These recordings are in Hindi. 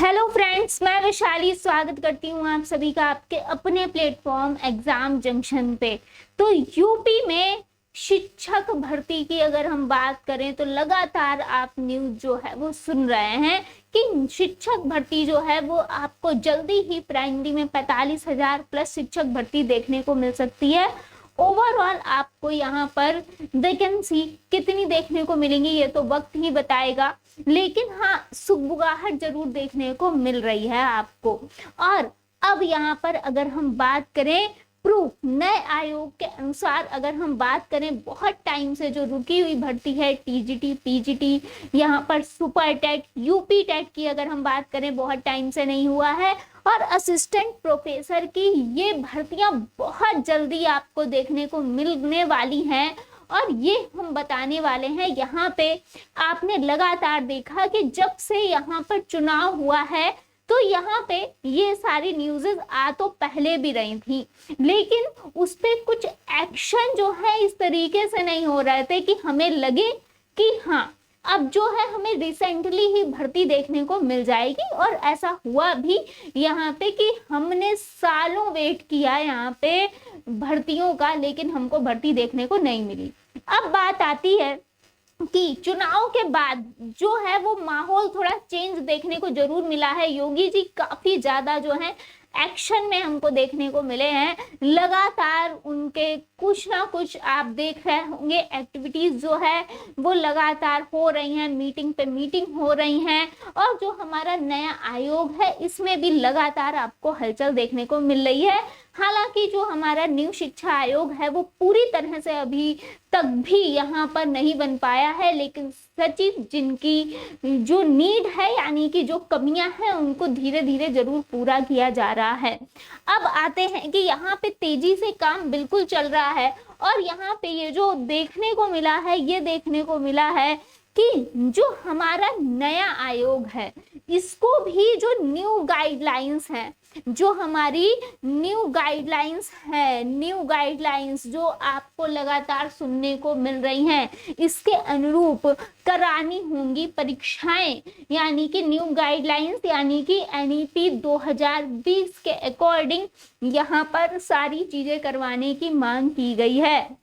हेलो फ्रेंड्स, मैं वैशाली स्वागत करती हूँ आप सभी का आपके अपने प्लेटफॉर्म एग्जाम जंक्शन पे। तो यूपी में शिक्षक भर्ती की अगर हम बात करें तो लगातार आप न्यूज जो है वो सुन रहे हैं कि शिक्षक भर्ती जो है वो आपको जल्दी ही प्राइमरी में 45,000 प्लस शिक्षक भर्ती देखने को मिल सकती है। ओवरऑल आपको यहाँ पर वैकेंसी कितनी देखने को मिलेंगी ये तो वक्त ही बताएगा, लेकिन हाँ सुगबुगाहट जरूर देखने को मिल रही है आपको। और अब यहाँ पर अगर हम बात करें प्रूफ, नए आयोग के अनुसार अगर हम बात करें बहुत टाइम से जो रुकी हुई भर्ती है टीजीटी पीजीटी, यहाँ पर सुपर टेट यूपी टेट की अगर हम बात करें बहुत टाइम से नहीं हुआ है, और असिस्टेंट प्रोफेसर की ये भर्तियां बहुत जल्दी आपको देखने को मिलने वाली हैं। और ये हम बताने वाले हैं। यहाँ पे आपने लगातार देखा कि जब से यहाँ पर चुनाव हुआ है तो यहाँ पे ये सारी न्यूज़ेस आ तो पहले भी रही थी, लेकिन उस पे कुछ एक्शन जो है इस तरीके से नहीं हो रहे थे कि हमें लगे कि हाँ अब जो है हमें रिसेंटली ही भर्ती देखने को मिल जाएगी। और ऐसा हुआ भी यहाँ पे कि हमने सालों वेट किया यहाँ पे भर्तियों का, लेकिन हमको भर्ती देखने को नहीं मिली। अब बात आती है कि चुनाव के बाद जो है वो माहौल थोड़ा चेंज देखने को जरूर मिला है। योगी जी काफी ज्यादा जो है एक्शन में हमको देखने को मिले हैं। लगातार उनके कुछ ना कुछ आप देख रहे होंगे एक्टिविटीज जो है वो लगातार हो रही हैं, मीटिंग पे मीटिंग हो रही हैं। और जो हमारा नया आयोग है इसमें भी लगातार आपको हलचल देखने को मिल रही है। हालांकि जो हमारा न्यू शिक्षा आयोग है वो पूरी तरह से अभी तक भी यहाँ पर नहीं बन पाया है, लेकिन सचिव जिनकी जो नीड है यानी कि जो कमियां हैं उनको धीरे धीरे जरूर पूरा किया जा रहा है। अब आते हैं कि यहाँ पे तेजी से काम बिल्कुल चल रहा है। और यहाँ पे ये जो देखने को मिला है, ये देखने को मिला है कि जो हमारा नया आयोग है इसको भी जो न्यू गाइडलाइंस हैं, जो हमारी न्यू गाइडलाइंस जो आपको लगातार सुनने को मिल रही हैं, इसके अनुरूप करानी होंगी परीक्षाएं। यानी कि न्यू गाइडलाइंस यानी कि एनईपी 2020 के अकॉर्डिंग यहाँ पर सारी चीजें करवाने की मांग की गई है।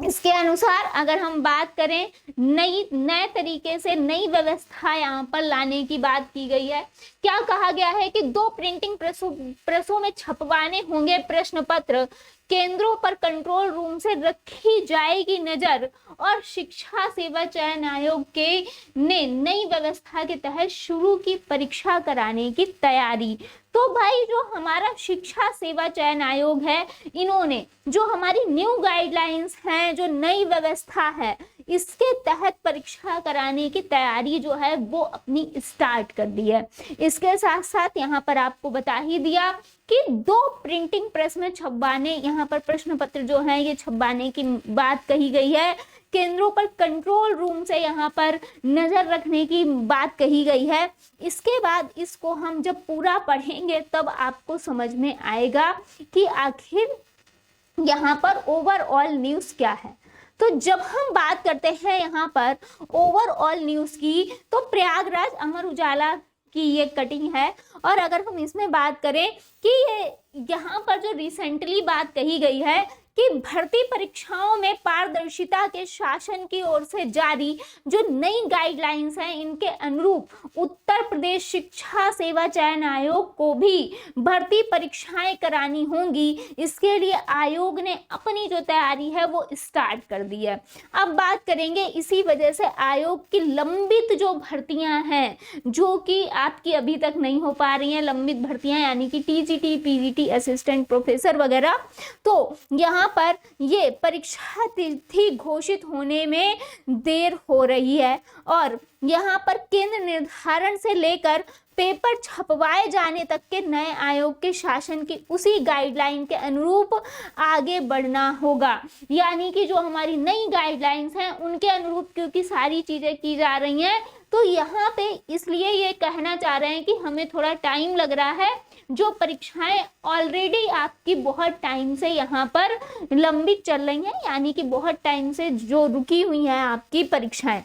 इसके अनुसार अगर हम बात करें नए तरीके से नई व्यवस्था यहाँ पर लाने की बात की गई है। क्या कहा गया है कि 2 प्रिंटिंग प्रेसों में छपवाने होंगे प्रश्न पत्र, केंद्रों पर कंट्रोल रूम से रखी जाएगी नजर, और शिक्षा सेवा चयन आयोग के ने नई व्यवस्था के तहत शुरू की परीक्षा कराने की तैयारी। तो भाई जो हमारा शिक्षा सेवा चयन आयोग है इन्होंने जो हमारी न्यू गाइडलाइंस हैं, जो नई व्यवस्था है, इसके तहत परीक्षा कराने की तैयारी जो है वो अपनी स्टार्ट कर दी है। इसके साथ साथ यहाँ पर आपको बता ही दिया कि 2 प्रिंटिंग प्रेस में छपवाने यहाँ पर प्रश्न पत्र जो है ये छपवाने की बात कही गई है। केंद्रों पर कंट्रोल रूम से यहाँ पर नजर रखने की बात कही गई है। इसके बाद इसको हम जब पूरा पढ़ेंगे तब आपको समझ में आएगा कि आखिर यहाँ पर ओवरऑल न्यूज़ क्या है। तो जब हम बात करते हैं यहाँ पर ओवरऑल न्यूज़ की, तो प्रयागराज अमर उजाला की ये कटिंग है। और अगर हम इसमें बात करें कि ये यहाँ पर जो रिसेंटली बात कही गई है कि भर्ती परीक्षाओं में पारदर्शिता के शासन की ओर से जारी जो नई गाइडलाइंस हैं इनके अनुरूप उत्तर प्रदेश शिक्षा सेवा चयन आयोग को भी भर्ती परीक्षाएं करानी होंगी। इसके लिए आयोग ने अपनी जो तैयारी है वो स्टार्ट कर दी है। अब बात करेंगे इसी वजह से आयोग की लंबित जो भर्तियां हैं जो कि आपकी अभी तक नहीं हो पा रही हैं, लंबित भर्तियां यानी कि टीजीटी पीजीटी असिस्टेंट प्रोफेसर वगैरह, तो यहाँ पर ये परीक्षा तिथि घोषित होने में देर हो रही है। और यहाँ पर केंद्र निर्धारण से लेकर पेपर छपवाए जाने तक के नए आयोग के शासन की उसी गाइडलाइन के अनुरूप आगे बढ़ना होगा। यानी कि जो हमारी नई गाइडलाइंस हैं उनके अनुरूप क्योंकि सारी चीजें की जा रही हैं, तो यहाँ पे इसलिए ये कहना चाह रहे हैं कि हमें थोड़ा टाइम लग रहा है। जो परीक्षाएं ऑलरेडी आपकी बहुत टाइम से यहाँ पर लंबित चल रही हैं, यानी कि बहुत टाइम से जो रुकी हुई हैं आपकी परीक्षाएं,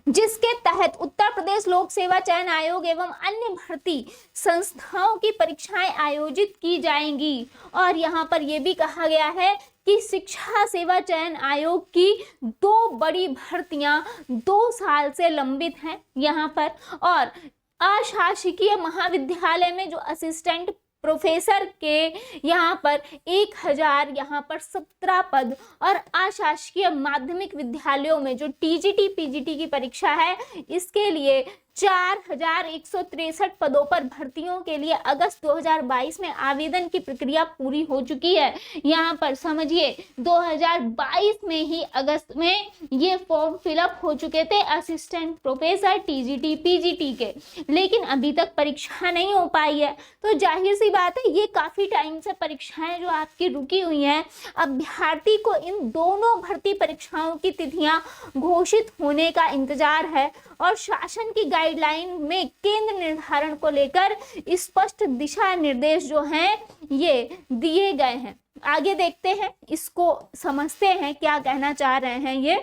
जिसके तहत उत्तर प्रदेश लोक सेवा चयन आयोग एवं अन्य भर्ती संस्थाओं की परीक्षाएं आयोजित की जाएंगी। और यहाँ पर यह भी कहा गया है कि शिक्षा सेवा चयन आयोग की 2 बड़ी भर्तियां 2 साल से लंबित हैं यहाँ पर। और अशासकीय महाविद्यालय में जो असिस्टेंट प्रोफेसर के यहाँ पर 1000 यहाँ पर 17 पद, और अशासकीय माध्यमिक विद्यालयों में जो टीजीटी पीजीटी की परीक्षा है इसके लिए 4163 पदों पर भर्तियों के लिए अगस्त 2022 में आवेदन की प्रक्रिया पूरी हो चुकी है। यहाँ पर समझिए 2022 में ही अगस्त में ये फॉर्म फिलअप हो चुके थे असिस्टेंट प्रोफेसर टीजीटी पीजीटी के, लेकिन अभी तक परीक्षा नहीं हो पाई है। तो जाहिर सी बात है ये काफी टाइम से परीक्षाएं जो आपकी रुकी हुई हैं, अभ्यर्थी को इन दोनों भर्ती परीक्षाओं की तिथियां घोषित होने का इंतजार है। और शासन की गाइडलाइन में केंद्र निर्धारण को लेकर स्पष्ट दिशा निर्देश जो हैं ये दिए गए हैं। आगे देखते हैं, इसको समझते हैं क्या कहना चाह रहे हैं। ये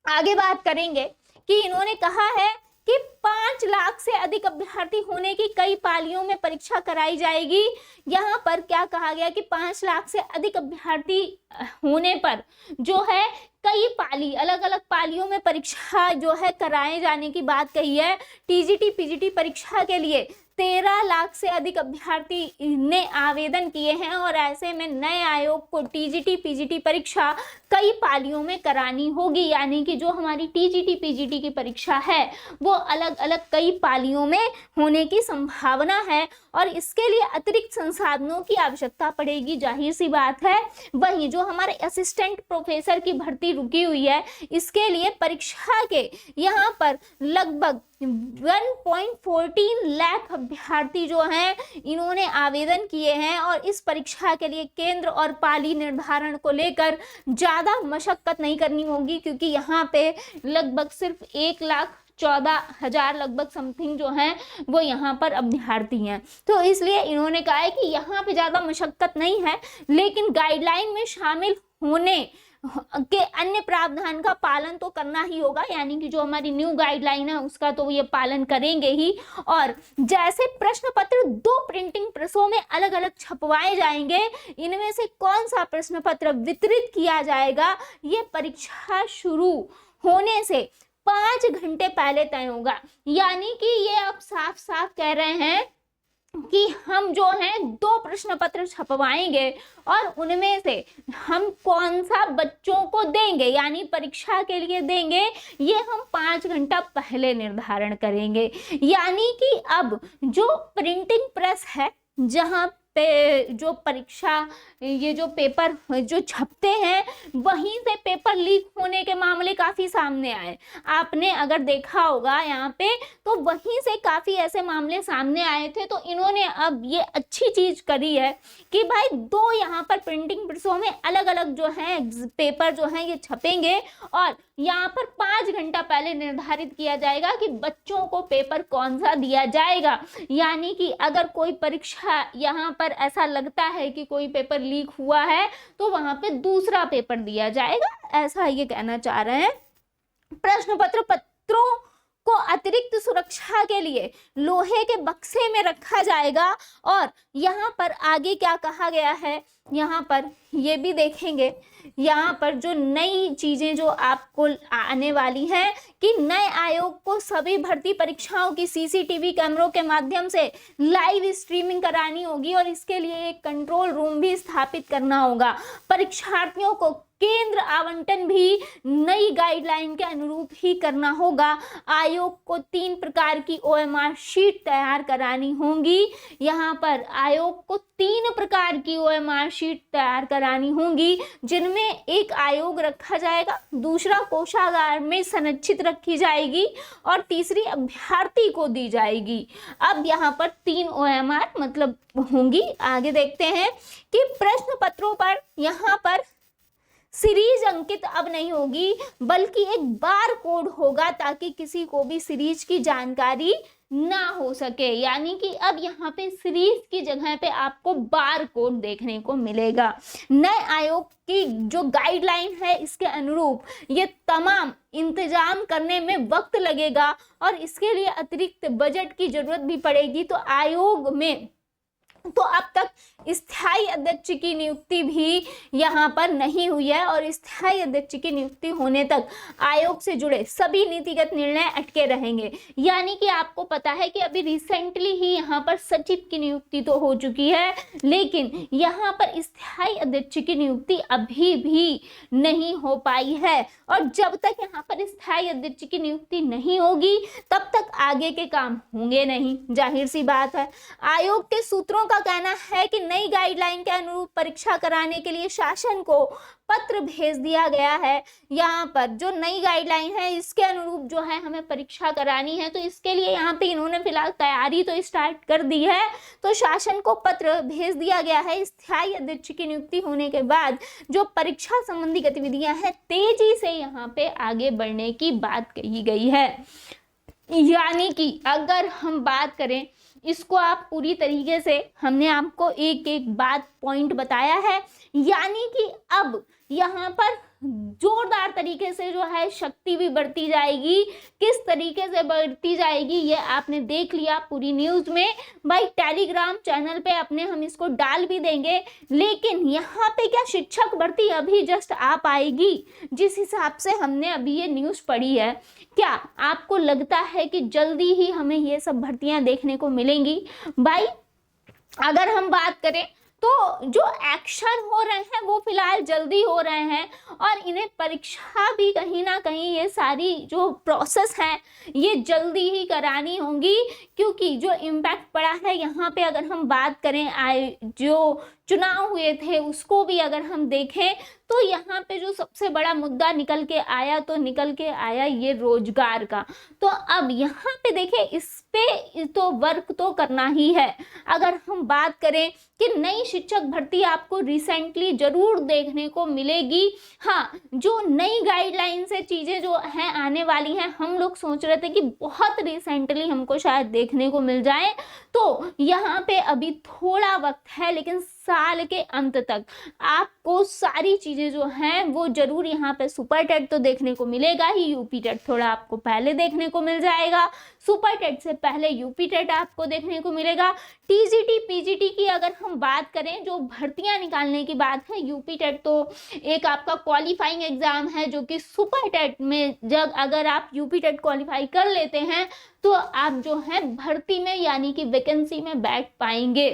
आगे बात करेंगे कि इन्होंने कहा है कि 5 लाख से अधिक अभ्यर्थी होने की कई पालियों में परीक्षा कराई जाएगी। यहाँ पर क्या कहा गया कि 5 लाख से अधिक अभ्यर्थी होने पर जो है कई पाली, अलग अलग पालियों में परीक्षा जो है कराए जाने की बात कही है। टीजीटी पीजीटी परीक्षा के लिए 13 लाख से अधिक अभ्यर्थी ने आवेदन किए हैं, और ऐसे में नए आयोग को टीजीटी पीजीटी परीक्षा कई पालियों में करानी होगी। यानी कि जो हमारी टीजीटी पीजीटी की परीक्षा है वो अलग अलग कई पालियों में होने की संभावना है, और इसके लिए अतिरिक्त संसाधनों की आवश्यकता पड़ेगी, जाहिर सी बात है। वहीं जो हमारे असिस्टेंट प्रोफेसर की भर्ती रुकी हुई है इसके लिए परीक्षा के यहाँ पर लगभग 1.14 लाख अभ्यर्थी जो हैं इन्होंने आवेदन किए हैं, और इस परीक्षा के लिए केंद्र और पाली निर्धारण को लेकर ज़्यादा मशक्कत नहीं करनी होगी, क्योंकि यहाँ पे लगभग सिर्फ 1,14,000 लगभग समथिंग जो हैं वो यहाँ पर अभ्यर्थी हैं। तो इसलिए इन्होंने कहा है कि यहाँ पे ज़्यादा मशक्कत नहीं है, लेकिन गाइडलाइन में शामिल होने के अन्य प्रावधान का पालन तो करना ही होगा। यानी कि जो हमारी न्यू गाइडलाइन है उसका तो ये पालन करेंगे ही। और जैसे प्रश्न पत्र 2 प्रिंटिंग प्रेसों में अलग अलग छपवाए जाएंगे, इनमें से कौन सा प्रश्न पत्र वितरित किया जाएगा ये परीक्षा शुरू होने से 5 घंटे पहले तय होगा। यानी कि ये अब साफ साफ कह रहे हैं कि हम जो हैं 2 प्रश्न पत्र छपवाएंगे, और उनमें से हम कौन सा बच्चों को देंगे यानी परीक्षा के लिए देंगे ये हम 5 घंटा पहले निर्धारण करेंगे। यानी कि अब जो प्रिंटिंग प्रेस है जहाँ पे जो परीक्षा ये जो पेपर जो छपते हैं वहीं से पेपर लीक होने के मामले काफ़ी सामने आए। आपने अगर देखा होगा यहाँ पे तो वहीं से काफ़ी ऐसे मामले सामने आए थे। तो इन्होंने अब ये अच्छी चीज़ करी है कि भाई 2 यहाँ पर प्रिंटिंग प्रेसों में अलग अलग जो है पेपर जो है ये छपेंगे, और यहाँ पर 5 घंटा पहले निर्धारित किया जाएगा कि बच्चों को पेपर कौन सा दिया जाएगा। यानी कि अगर कोई परीक्षा यहाँ पर ऐसा लगता है कि कोई पेपर लीक हुआ है तो वहां पे दूसरा पेपर दिया जाएगा, ऐसा ये कहना चाह रहे हैं। प्रश्न पत्रों को अतिरिक्त सुरक्षा के लिए लोहे के बक्से में रखा जाएगा। और यहाँ पर आगे क्या कहा गया है यहाँ पर ये भी देखेंगे। यहाँ पर जो नई चीजें जो आपको आने वाली हैं कि नए आयोग को सभी भर्ती परीक्षाओं की सीसीटीवी कैमरों के माध्यम से लाइव स्ट्रीमिंग करानी होगी, और इसके लिए एक कंट्रोल रूम भी स्थापित करना होगा। परीक्षार्थियों को केंद्र आवंटन भी नई गाइडलाइन के अनुरूप ही करना होगा। आयोग को 3 प्रकार की OMR शीट तैयार करानी होंगी। यहाँ पर आयोग को 3 प्रकार की OMR शीट तैयार करानी होंगी, जिनमें एक आयोग रखा जाएगा, दूसरा कोषागार में संरक्षित रखी जाएगी, और तीसरी अभ्यर्थी को दी जाएगी। अब यहाँ पर 3 OMR मतलब होंगी। आगे देखते हैं कि प्रश्न पत्रों पर यहाँ पर सीरीज अंकित अब नहीं होगी, बल्कि एक बार कोड होगा ताकि किसी को भी सीरीज की जानकारी ना हो सके, यानी कि अब यहाँ पे सीरीज की जगह पे आपको बार कोड देखने को मिलेगा। नए आयोग की जो गाइडलाइन है इसके अनुरूप ये तमाम इंतजाम करने में वक्त लगेगा और इसके लिए अतिरिक्त बजट की जरूरत भी पड़ेगी। तो आयोग में तो अब तक स्थायी अध्यक्ष की नियुक्ति भी यहाँ पर नहीं हुई है और स्थायी अध्यक्ष की नियुक्ति होने तक आयोग से जुड़े सभी नीतिगत निर्णय अटके रहेंगे। यानी कि आपको पता है कि अभी रिसेंटली ही यहाँ पर सचिव की नियुक्ति तो हो चुकी है, लेकिन यहाँ पर स्थायी अध्यक्ष की नियुक्ति अभी भी नहीं हो पाई है और जब तक यहाँ पर स्थायी अध्यक्ष की नियुक्ति नहीं होगी तब तक आगे के काम होंगे नहीं, जाहिर सी बात है। आयोग के सूत्रों का कहना है कि नई गाइडलाइन के अनुरूप परीक्षा कराने के लिए शासन को पत्र भेज दिया गया है। यहाँ पर जो नई गाइडलाइन है इसके अनुरूप जो है हमें परीक्षा करानी है, तो इसके लिए यहाँ पे इन्होंने फिलहाल तैयारी तो स्टार्ट कर दी है। तो शासन को पत्र भेज दिया गया है। स्थायी अध्यक्ष की नियुक्ति होने के बाद जो परीक्षा संबंधी गतिविधियां हैं तेजी से यहाँ पे आगे बढ़ने की बात कही गई है। यानी कि अगर हम बात करें, इसको आप पूरी तरीके से हमने आपको एक एक बात पॉइंट बताया है, यानी कि अब यहाँ पर जोरदार तरीके से जो है शक्ति भी बढ़ती जाएगी। किस तरीके से बढ़ती जाएगी ये आपने देख लिया पूरी न्यूज में। भाई टेलीग्राम चैनल पे अपने हम इसको डाल भी देंगे, लेकिन यहाँ पे क्या शिक्षक भर्ती अभी जस्ट आ पाएगी जिस हिसाब से हमने अभी ये न्यूज पढ़ी है? क्या आपको लगता है कि जल्दी ही हमें ये सब भर्तियां देखने को मिलेंगी? भाई अगर हम बात करें तो जो एक्शन हो रहे हैं वो फिलहाल जल्दी हो रहे हैं और इन्हें परीक्षा भी कहीं ना कहीं ये सारी जो प्रोसेस है ये जल्दी ही करानी होंगी, क्योंकि जो इम्पैक्ट पड़ा है यहाँ पे अगर हम बात करें जो चुनाव हुए थे उसको भी अगर हम देखें तो यहाँ पे जो सबसे बड़ा मुद्दा निकल के आया ये रोजगार का। तो अब यहाँ पे देखें इस पे तो वर्क तो करना ही है। अगर हम बात करें कि नई शिक्षक भर्ती आपको रिसेंटली जरूर देखने को मिलेगी। हाँ, जो नई गाइडलाइन से चीज़ें जो हैं आने वाली हैं, हम लोग सोच रहे थे कि बहुत रिसेंटली हमको शायद देखने को मिल जाए, तो यहाँ पे अभी थोड़ा वक्त है, लेकिन साल के अंत तक आपको सारी चीज़ें जो हैं वो जरूर यहाँ पे सुपर टेट तो देखने को मिलेगा ही, यूपी टेट थोड़ा आपको पहले देखने को मिल जाएगा, सुपर टेट से पहले यूपी टेट आपको देखने को मिलेगा। टीजीटी पीजीटी की अगर हम बात करें, जो भर्तियां निकालने की बात है, यूपी टेट तो एक आपका क्वालिफाइंग एग्जाम है जो कि सुपर टेट में जब अगर आप यूपी टेट क्वालिफाई कर लेते हैं तो आप जो है भर्ती में यानी कि वैकेंसी में बैठ पाएंगे।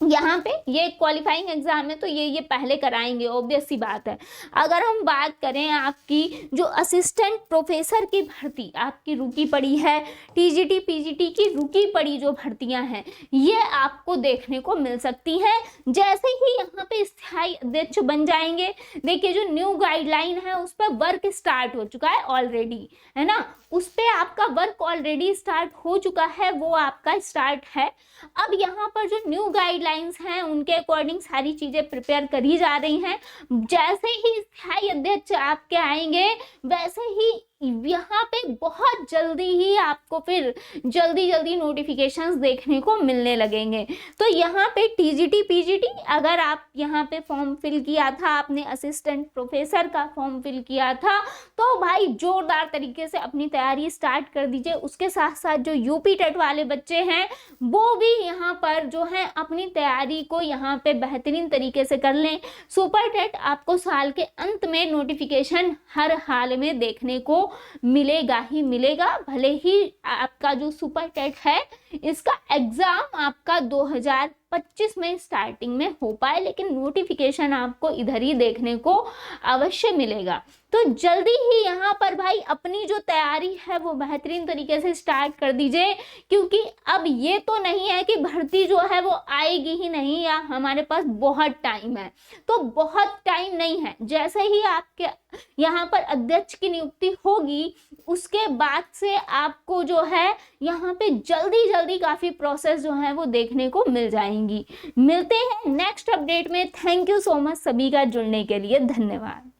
यहाँ पे ये क्वालिफाइंग एग्जाम है तो ये पहले कराएंगे, ऑब्वियस सी बात है। अगर हम बात करें आपकी जो असिस्टेंट प्रोफेसर की भर्ती आपकी रुकी पड़ी है, टीजीटी पीजीटी की रुकी पड़ी जो भर्तियां हैं ये आपको देखने को मिल सकती हैं जैसे ही यहाँ पे स्थायी अध्यक्ष बन जाएंगे। देखिए जो न्यू गाइडलाइन है उस पर वर्क स्टार्ट हो चुका है ऑलरेडी, है ना, उस पर आपका वर्क ऑलरेडी स्टार्ट हो चुका है, वो आपका स्टार्ट है। अब यहाँ पर जो न्यू गाइडलाइंस हैं उनके अकॉर्डिंग सारी चीज़ें प्रिपेयर करी जा रही हैं। जैसे ही स्थायी अध्यक्ष आपके आएंगे वैसे ही यहाँ पे बहुत जल्दी ही आपको फिर जल्दी नोटिफिकेशंस देखने को मिलने लगेंगे। तो यहाँ पे टीजीटी पीजीटी अगर आप यहाँ पे फॉर्म फिल किया था, आपने असिस्टेंट प्रोफेसर का फॉर्म फिल किया था, तो भाई जोरदार तरीके से अपनी तैयारी स्टार्ट कर दीजिए। उसके साथ साथ जो यूपी टेट वाले बच्चे हैं वो भी यहाँ पर जो है अपनी तैयारी को यहाँ पे बेहतरीन तरीके से कर लें। सुपर टेट आपको साल के अंत में नोटिफिकेशन हर हाल में देखने को मिलेगा ही मिलेगा, भले ही आपका जो सुपर टेट है इसका एग्जाम आपका 2025 में स्टार्टिंग में हो पाए, लेकिन नोटिफिकेशन आपको इधर ही देखने को अवश्य मिलेगा। तो जल्दी ही यहाँ पर भाई अपनी जो तैयारी है वो बेहतरीन तरीके से स्टार्ट कर दीजिए, क्योंकि अब ये तो नहीं है कि भर्ती जो है वो आएगी ही नहीं या हमारे पास बहुत टाइम है, तो बहुत टाइम नहीं है। जैसे ही आपके यहाँ पर अध्यक्ष की नियुक्ति होगी उसके बाद से आपको जो है यहाँ पे जल्दी काफ़ी प्रोसेस जो है वो देखने को मिल जाएंगी। मिलते हैं नेक्स्ट अपडेट में। थैंक यू सो मच सभी का जुड़ने के लिए, धन्यवाद।